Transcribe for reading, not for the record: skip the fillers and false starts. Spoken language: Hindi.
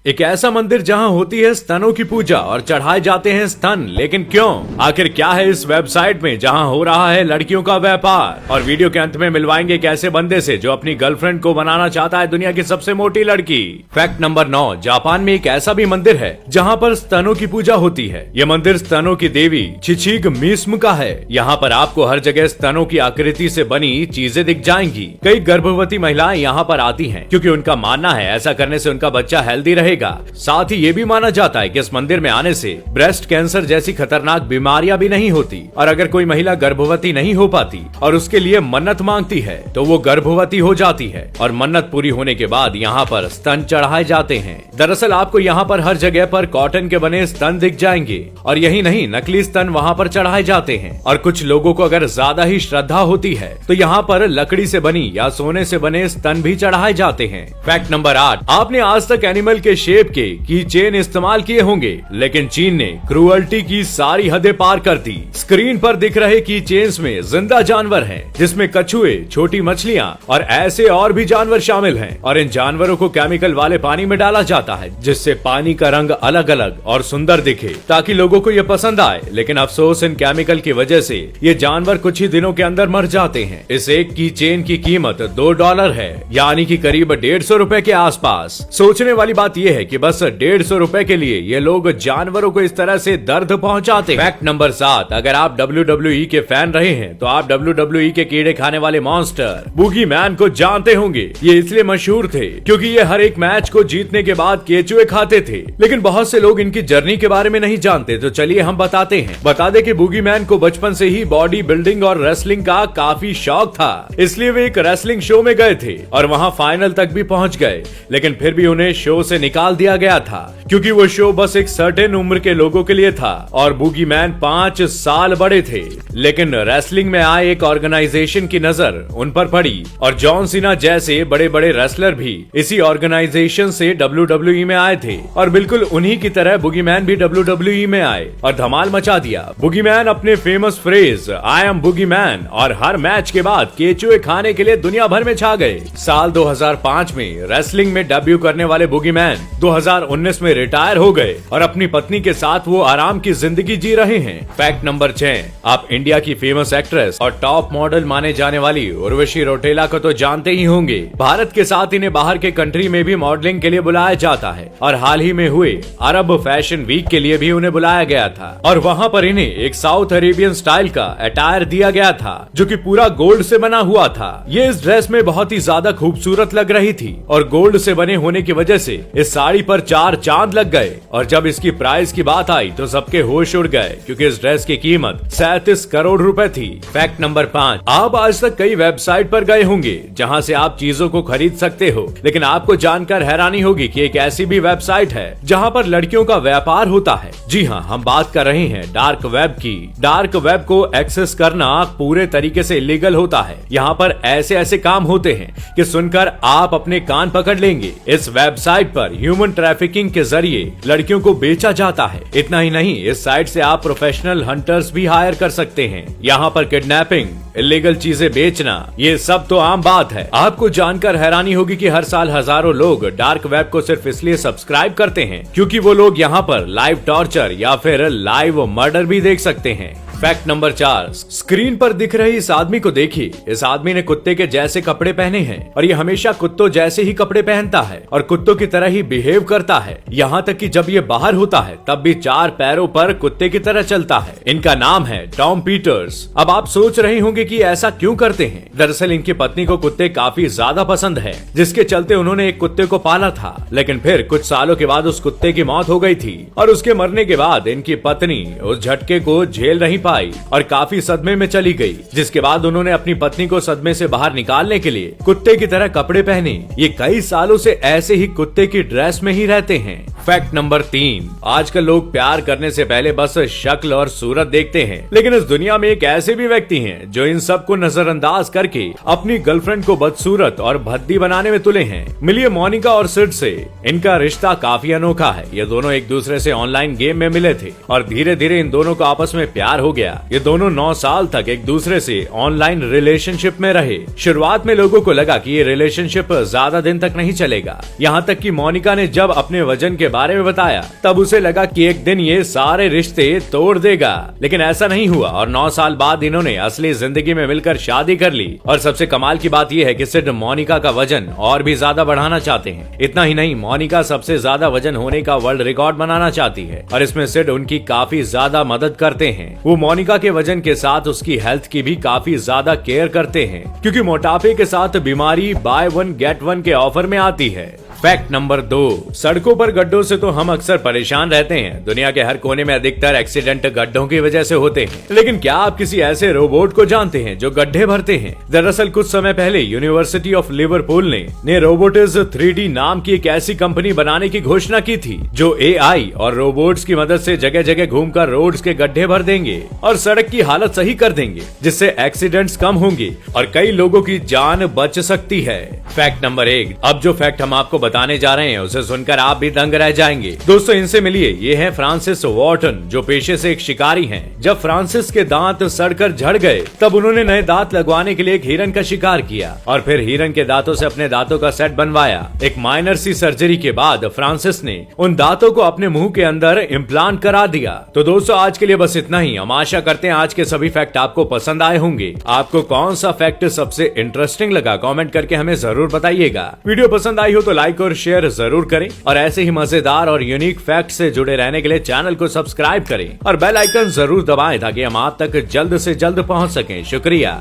एक ऐसा मंदिर जहां होती है स्तनों की पूजा और चढ़ाए जाते हैं स्तन, लेकिन क्यों? आखिर क्या है इस वेबसाइट में जहां हो रहा है लड़कियों का व्यापार? और वीडियो के अंत में मिलवाएंगे एक ऐसे बंदे से जो अपनी गर्लफ्रेंड को बनाना चाहता है दुनिया की सबसे मोटी लड़की। फैक्ट नंबर 9, जापान में एक ऐसा भी मंदिर है जहाँ पर स्तनों की पूजा होती है। यह मंदिर स्तनों की देवी छिछिग मिस्म का है। यहाँ पर आपको हर जगह स्तनों की आकृति से बनी चीजें दिख जाएंगी। कई गर्भवती महिलाएं यहाँ पर आती हैं क्योंकि उनका मानना है ऐसा करने से उनका बच्चा हेल्दी रहेगा। साथ ही ये भी माना जाता है कि इस मंदिर में आने से ब्रेस्ट कैंसर जैसी खतरनाक बीमारियां भी नहीं होती। और अगर कोई महिला गर्भवती नहीं हो पाती और उसके लिए मन्नत मांगती है तो वो गर्भवती हो जाती है और मन्नत पूरी होने के बाद यहाँ पर स्तन चढ़ाए जाते हैं। दरअसल आपको यहाँ पर हर जगह पर कॉटन के बने स्तन दिख जाएंगे और यही नहीं, नकली स्तन वहाँ पर चढ़ाए जाते हैं। और कुछ लोगों को अगर ज्यादा ही श्रद्धा होती है तो यहाँ पर लकड़ी से बनी या सोने से बने स्तन भी चढ़ाए जाते हैं। फैक्ट नंबर 8, आपने आज तक एनिमल के शेप के की चेन इस्तेमाल किए होंगे, लेकिन चीन ने क्रूअल्टी की सारी हदें पार कर दी। स्क्रीन पर दिख रहे की चेन्स में जिंदा जानवर हैं, जिसमें कछुए, छोटी मछलियां और ऐसे और भी जानवर शामिल हैं। और इन जानवरों को केमिकल वाले पानी में डाला जाता है जिससे पानी का रंग अलग अलग और सुंदर दिखे ताकि लोगों को ये पसंद आए। लेकिन अफसोस, इन केमिकल की वजह से ये जानवर कुछ ही दिनों के अंदर मर जाते हैं। इस एक की चेन की कीमत $2 है, यानी कि करीब 150 रुपए के आसपास। सोचने वाली बात यह है कि बस 150 रुपए के लिए ये लोग जानवरों को इस तरह से दर्द पहुंचाते। फैक्ट नंबर 7, अगर आप WWE के फैन रहे हैं तो आप WWE के कीड़े खाने वाले मॉन्स्टर बूगी मैन को जानते होंगे। ये इसलिए मशहूर थे क्योंकि ये हर एक मैच को जीतने के बाद केचुए खाते थे। लेकिन बहुत से लोग इनकी जर्नी के बारे में नहीं जानते, तो चलिए हम बताते हैं। बता दें कि बूगी मैन को बचपन से ही बॉडी बिल्डिंग और रेसलिंग का काफी शौक था, इसलिए वे एक रेसलिंग शो में गए थे और वहाँ फाइनल तक भी पहुँच गए। लेकिन फिर भी उन्हें शो से निकाल दिया गया था क्योंकि वो शो बस एक सर्टेन उम्र के लोगों के लिए था और बूगी मैन 5 साल बड़े थे। लेकिन रेसलिंग में आए एक ऑर्गेनाइजेशन की नजर उन पर पड़ी और जॉन सीना जैसे बड़े बड़े रेसलर भी इसी ऑर्गेनाइजेशन से WWE में आए थे और बिल्कुल उन्हीं की तरह बूगी मैन भी WWE में आए और धमाल मचा दिया। बूगी मैन अपने famous phrase I am boogie man और हर मैच के बाद केचुए खाने के लिए दुनिया भर में छा गए। साल 2005 में रेसलिंग में डेब्यू करने वाले बूगी मैन 2019 में रिटायर हो गए और अपनी पत्नी के साथ वो आराम की जिंदगी जी रहे हैं। फैक्ट नंबर 6, आप इंडिया की फेमस एक्ट्रेस और टॉप मॉडल माने जाने वाली उर्वशी रौटेला को तो जानते ही होंगे। भारत के साथ इन्हें बाहर के कंट्री में भी मॉडलिंग के लिए बुलाया जाता है और हाल ही में हुए अरब फैशन वीक के लिए भी उन्हें बुलाया गया था और वहाँ पर इन्हें एक साउथ अरेबियन स्टाइल का अटायर दिया गया था जो कि पूरा गोल्ड से बना हुआ था। ये इस ड्रेस में बहुत ही ज्यादा खूबसूरत लग रही थी और गोल्ड से बने होने की वजह से इस साड़ी पर 4 चांद लग गए। और जब इसकी प्राइस की बात आई तो सबके होश उड़ गए क्योंकि इस ड्रेस की कीमत 37 करोड़ रुपए थी। फैक्ट नंबर 5, आप आज तक कई वेबसाइट पर गए होंगे जहां से आप चीजों को खरीद सकते हो, लेकिन आपको जानकर हैरानी होगी कि एक ऐसी भी वेबसाइट है जहां पर लड़कियों का व्यापार होता है। जी हाँ, हम बात कर रहे हैं डार्क वेब की। डार्क वेब को एक्सेस करना पूरे तरीके से इलीगल होता है। यहाँ पर ऐसे ऐसे काम होते हैं कि सुनकर आप अपने कान पकड़ लेंगे। इस वेबसाइट पर ह्यूमन ट्रैफिकिंग के जरिए लड़कियों को बेचा जाता है। इतना ही नहीं, इस साइट से आप प्रोफेशनल हंटर्स भी हायर कर सकते हैं। यहाँ पर किडनैपिंग, इलीगल चीजें बेचना, ये सब तो आम बात है। आपको जानकर हैरानी होगी कि हर साल हजारों लोग डार्क वेब को सिर्फ इसलिए सब्सक्राइब करते हैं क्योंकि वो लोग यहाँ पर लाइव टॉर्चर या फिर लाइव मर्डर भी देख सकते हैं। फैक्ट नंबर 4, स्क्रीन पर दिख रही इस आदमी को देखिए। इस आदमी ने कुत्ते के जैसे कपड़े पहने हैं और ये हमेशा कुत्तों जैसे ही कपड़े पहनता है और कुत्तों की तरह ही बिहेव करता है। यहाँ तक कि जब ये बाहर होता है तब भी 4 पैरों पर कुत्ते की तरह चलता है। इनका नाम है टॉम पीटर्स। अब आप सोच रहे होंगे कि ऐसा क्यों करते हैं। दरअसल इनकी पत्नी को कुत्ते काफी ज्यादा पसंद है, जिसके चलते उन्होंने एक कुत्ते को पाला था। लेकिन फिर कुछ सालों के बाद उस कुत्ते की मौत हो गई थी और उसके मरने के बाद इनकी पत्नी उस झटके को झेल नहीं पाई और काफी सदमे में चली गई, जिसके बाद उन्होंने अपनी पत्नी को सदमे से बाहर निकालने के लिए कुत्ते की तरह कपड़े पहने। ये कई सालों से ऐसे ही कुत्ते की ड्रेस में ही रहते हैं। फैक्ट नंबर 3, आजकल लोग प्यार करने से पहले बस शक्ल और सूरत देखते हैं, लेकिन इस दुनिया में एक ऐसे भी व्यक्ति हैं जो इन सब को नजरअंदाज करके अपनी गर्लफ्रेंड को बदसूरत और भद्दी बनाने में तुले हैं। मिलिए मोनिका और सिड से। इनका रिश्ता काफी अनोखा है। ये दोनों एक दूसरे से ऑनलाइन गेम में मिले थे और धीरे धीरे इन दोनों को आपस में प्यार हो गया। ये दोनों 9 साल तक एक दूसरे से ऑनलाइन रिलेशनशिप में रहे। शुरुआत में लोगों को लगा कि ये रिलेशनशिप ज्यादा दिन तक नहीं चलेगा, यहाँ तक कि मोनिका ने जब अपने वजन के बारे में बताया तब उसे लगा कि एक दिन ये सारे रिश्ते तोड़ देगा, लेकिन ऐसा नहीं हुआ और 9 साल बाद इन्होंने असली जिंदगी में मिलकर शादी कर ली। और सबसे कमाल की बात यह है कि सिड मोनिका का वजन और भी ज्यादा बढ़ाना चाहते हैं। इतना ही नहीं, मोनिका सबसे ज्यादा वजन होने का वर्ल्ड रिकॉर्ड बनाना चाहती है और इसमें सिड उनकी काफी ज्यादा मदद करते हैं। वो मोनिका के वजन के साथ उसकी हेल्थ की भी काफी ज्यादा केयर करते हैं, क्योंकि मोटापे के साथ बीमारी बाय 1 गेट 1 के ऑफर में आती है। फैक्ट नंबर 2, सड़कों पर गड्ढों से तो हम अक्सर परेशान रहते हैं। दुनिया के हर कोने में अधिकतर एक्सीडेंट गड्ढों की वजह से होते हैं, लेकिन क्या आप किसी ऐसे रोबोट को जानते हैं जो गड्ढे भरते हैं? दरअसल कुछ समय पहले यूनिवर्सिटी ऑफ लिवरपूल ने रोबोटिज 3D नाम की एक ऐसी कंपनी बनाने की घोषणा की थी जो AI और रोबोट्स की मदद से जगह जगह घूमकर रोड्स के गड्ढे भर देंगे और सड़क की हालत सही कर देंगे, जिससे एक्सीडेंट्स कम होंगे और कई लोगों की जान बच सकती है। फैक्ट नंबर 1, अब जो फैक्ट हम आपको बताने जा रहे हैं उसे सुनकर आप भी दंग रह जाएंगे। दोस्तों, इनसे मिलिए। ये हैं फ्रांसिस वॉर्टन, जो पेशे से एक शिकारी हैं। जब फ्रांसिस के दांत सड़कर झड़ गए तब उन्होंने नए दांत लगवाने के लिए एक हिरन का शिकार किया और फिर हिरन के दांतों से अपने दांतों का सेट बनवाया। एक माइनर सी सर्जरी के बाद फ्रांसिस ने उन दांतों को अपने मुंह के अंदर इम्प्लांट करा दिया। तो दोस्तों, आज के लिए बस इतना ही। हम आशा करते हैं आज के सभी फैक्ट आपको पसंद आए होंगे। आपको कौन सा फैक्ट सबसे इंटरेस्टिंग लगा, कमेंट करके हमें जरूर बताइएगा। वीडियो पसंद आई हो तो लाइक और शेयर जरूर करें और ऐसे ही मजेदार और यूनिक फैक्ट से जुड़े रहने के लिए चैनल को सब्सक्राइब करें और बेल आइकन जरूर दबाएं ताकि हम आप तक जल्द से जल्द पहुंच सकें। शुक्रिया।